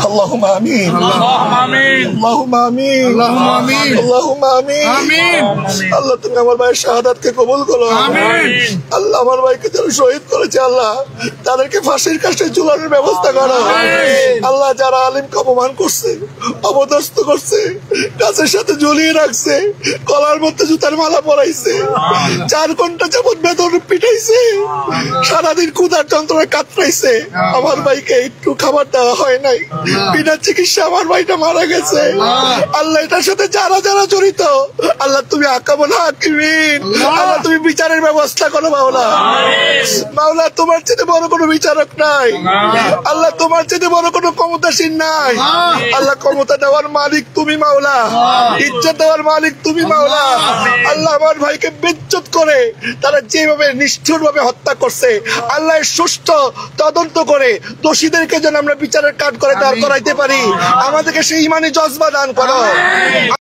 اللهم آمين اللهم آمين اللهم آمين اللهم آمين اللهم آمين آمين আল্লাহ তুমি আমার ভাইয়ের শাহাদাতকে কবুল করো آمين আল্লাহ আমার ভাইকে যারা শহীদ করেছে আল্লাহ তাদেরকে ফাঁসির কাছে ঝুলানোর ব্যবস্থা করো আল্লাহ যারা আলিমকে অপমান করছে অপদস্থ করছে গাছের সাথে ঝুলিয়ে রাখছে গলার মধ্যে জুতার মালা পরাইছে 4 ঘন্টা যাবত বেদন পিটাইছে সারাদিন ক্ষুধার যন্ত্রণায় কাতরাইছে আমার ভাইকে একটু খাবার দেওয়া হয় নাই বিনা চিকিৎসা আমার ভাইটা মারা গেছে আল্লাহ এটার সাথে যারা যারা জড়িত আল্লাহ তুমি আকামুল হাকিমিন আল্লাহ তুমি বিচারের ব্যবস্থা করো মাওলা মাওলা তোমার চেয়ে বড় কোনো বিচারক নাই আল্লাহ তোমার চেয়ে বড় কোনো ক্ষমতাসীন নাই আল্লাহ ক্ষমতা দেওয়ার মালিক তুমি মাওলা ইজ্জত দেওয়ার মালিক তুমি মাওলা আল্লাহ আমার ভাইকে বেজ্জত করে তারা যেভাবে নিষ্ঠুর ভাবে হত্যা করছে আল্লাহ সুষ্ঠু তদন্ত করে দোষীদেরকে যেন আমরা বিচারের কাঠ করে দাঁড় করাইতে পারি আমাদেরকে সেই ইমানি জজবা দান করো।